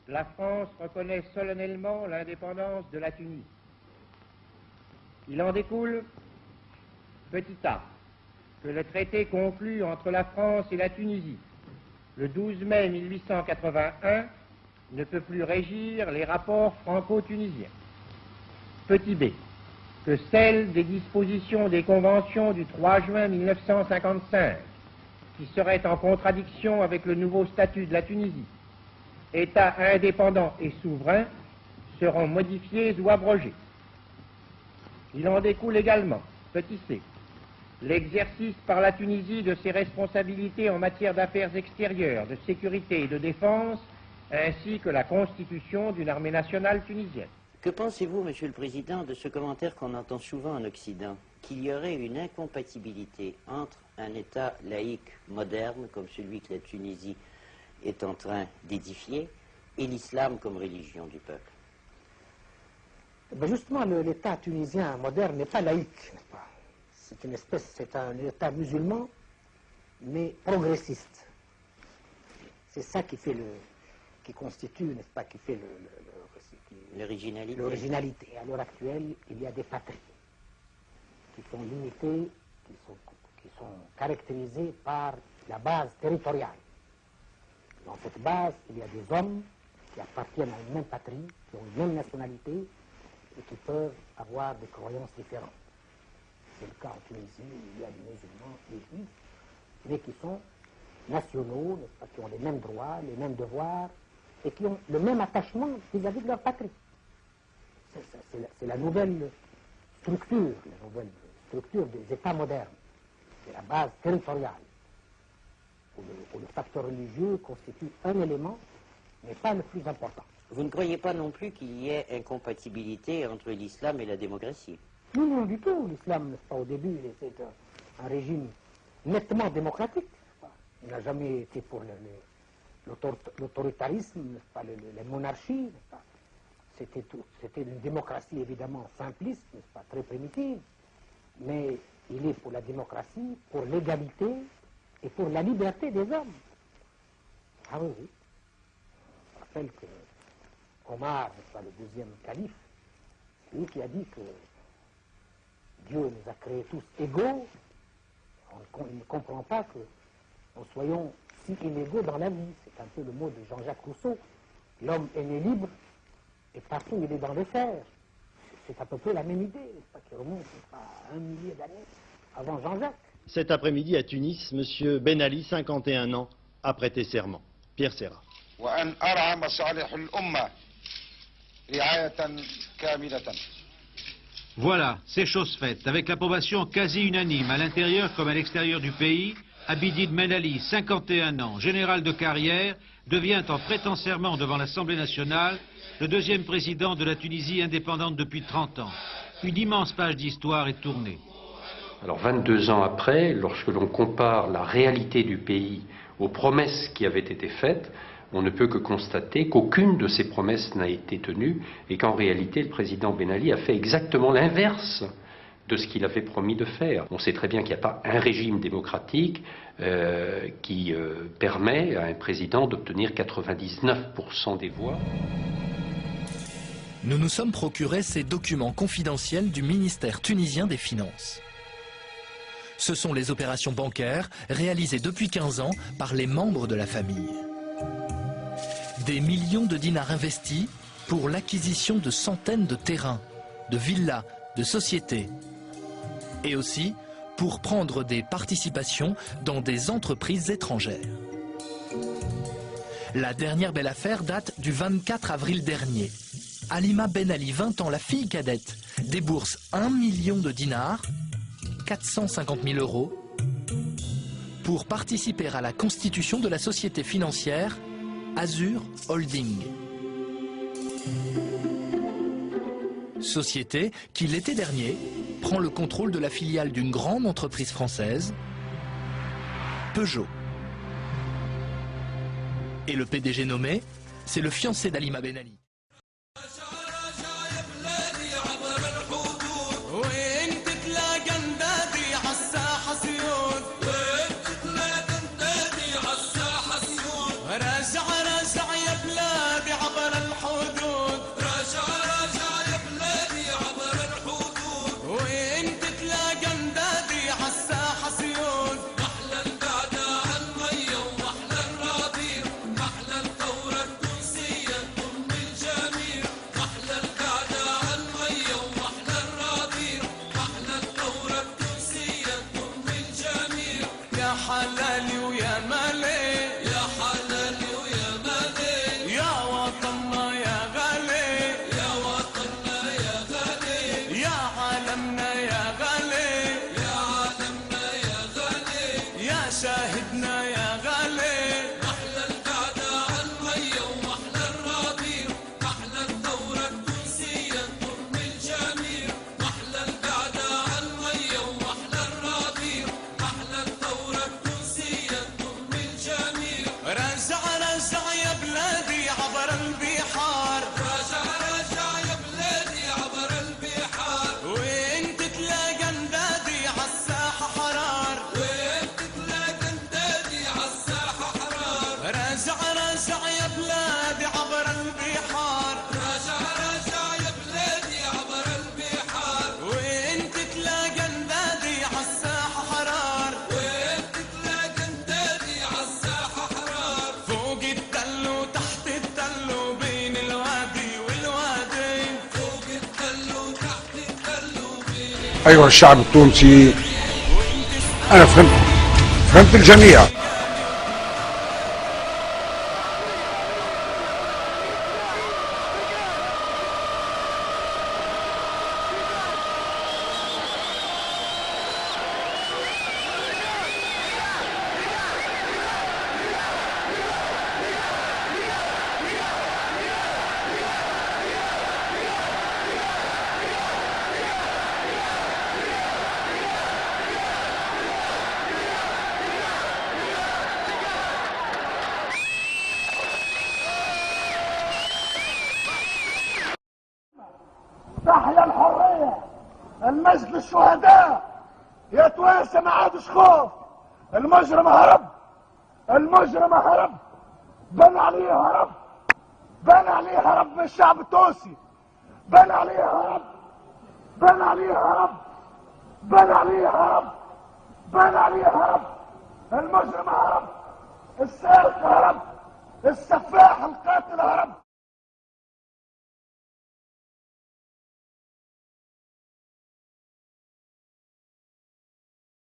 la France reconnaît solennellement l'indépendance de la Tunisie. Il en découle, petit a, que le traité conclu entre la France et la Tunisie le 12 mai 1881 ne peut plus régir les rapports franco-tunisiens. Petit b, que celles des dispositions des conventions du 3 juin 1955, qui seraient en contradiction avec le nouveau statut de la Tunisie, État indépendant et souverain, seront modifiées ou abrogées. Il en découle également, petit c, l'exercice par la Tunisie de ses responsabilités en matière d'affaires extérieures, de sécurité et de défense, ainsi que la constitution d'une armée nationale tunisienne. Que pensez-vous, Monsieur le Président, de ce commentaire qu'on entend souvent en Occident, qu'il y aurait une incompatibilité entre un État laïque moderne, comme celui que la Tunisie est en train d'édifier, et l'islam comme religion du peuple? Ben justement, l'État tunisien moderne n'est pas laïque, n'est-ce pas? C'est un État musulman, mais progressiste. C'est ça qui fait qui constitue, n'est-ce pas, qui fait l'originalité. À l'heure actuelle, il y a des patries qui sont limitées, qui sont caractérisées par la base territoriale. Dans cette base, il y a des hommes qui appartiennent à une même patrie, qui ont une même nationalité et qui peuvent avoir des croyances différentes. C'est le cas en Tunisie, il y a des musulmans, des juifs, mais qui sont nationaux, qui ont les mêmes droits, les mêmes devoirs, et qui ont le même attachement vis-à-vis de leur patrie. C'est la nouvelle structure des États modernes. C'est la base territoriale, où le facteur religieux constitue un élément, mais pas le plus important. Vous ne croyez pas non plus qu'il y ait incompatibilité entre l'islam et la démocratie? Non, non, du tout. L'islam, n'est-ce pas, au début, c'est un régime nettement démocratique. Il n'a jamais été pour l'autoritarisme, n'est-ce pas, les monarchies, n'est-ce pas. C'était une démocratie évidemment simpliste, n'est-ce pas, très primitive, mais il est pour la démocratie, pour l'égalité et pour la liberté des hommes. Ah oui, oui. Je rappelle que Omar, n'est-ce pas, le deuxième calife, c'est lui qui a dit que Dieu nous a créés tous égaux. Il ne comprend pas que nous soyons si inégaux dans la vie. C'est un peu le mot de Jean-Jacques Rousseau. L'homme est né libre et partout il est dans les fers. C'est à peu près la même idée, qui remonte à 1 millier d'années avant Jean-Jacques. Cet après-midi à Tunis, M. Ben Ali, 51 ans, a prêté serment. Pierre Serra. Voilà, c'est chose faite. Avec l'approbation quasi unanime à l'intérieur comme à l'extérieur du pays, Abidine Ben Ali, 51 ans, général de carrière, devient en prêtant serment devant l'Assemblée nationale le deuxième président de la Tunisie indépendante depuis 30 ans. Une immense page d'histoire est tournée. Alors 22 ans après, lorsque l'on compare la réalité du pays aux promesses qui avaient été faites, on ne peut que constater qu'aucune de ces promesses n'a été tenue et qu'en réalité le président Ben Ali a fait exactement l'inverse de ce qu'il avait promis de faire. On sait très bien qu'il n'y a pas un régime démocratique qui permet à un président d'obtenir 99% des voix. Nous nous sommes procurés ces documents confidentiels du ministère tunisien des Finances. Ce sont les opérations bancaires réalisées depuis 15 ans par les membres de la famille. Des millions de dinars investis pour l'acquisition de centaines de terrains, de villas, de sociétés. Et aussi pour prendre des participations dans des entreprises étrangères. La dernière belle affaire date du 24 avril dernier. Halima Ben Ali, 20 ans, la fille cadette, débourse 1 million de dinars, 450 000 euros, pour participer à la constitution de la société financière Azur Holding. Société qui, l'été dernier, prend le contrôle de la filiale d'une grande entreprise française, Peugeot. Et le PDG nommé, c'est le fiancé d'Halima Ben Ali. رجع يا بلادي عبر حلالي ويا مالي، يا حلالي ويا مالي، يا وطننا يا غالي، يا وطننا يا غالي، يا عالمنا يا غالي، يا عالمنا يا غالي، يا شاهدنا يا غالي. محلى القعدة عالمية ومحلى الربيع، محلى الثورة التونسية الطرم الجميل، محلى القعدة عالمية ومحلى الربيع، محلى الثورة التونسية الطرم الجميل. رجع رجع يا بلادي عبر البحار، رجع رجع يا بلادي عبر البحار، وين تتلاقى اندادي عالساحة حرار، وين تتلاقى اندادي عالساحة حرار. رجع رجع يا بلادي عبر البحار، رجع رجع يا بلادي عبر البحار، وين تتلاقى اندادي عالساحة حرار، وين تتلاقى اندادي عالساحة حرار. فوق التل وتحت التل وبين الوادي والوادي، فوق التل وتحت التل وبين الوادي. أيها الشعب التونسي، أنا فهمت الجميع. تحيا الحرية، المجد للشهداء، يا توانسة ما عادش خوف. المجرم هرب، المجرم هرب، بان عليه هرب، بان عليه هرب من الشعب التونسي، بان عليه هرب، بان عليه هرب، بان عليه هرب، بان عليه هرب. المجرم هرب، السارق هرب، السفاح القاتل هرب.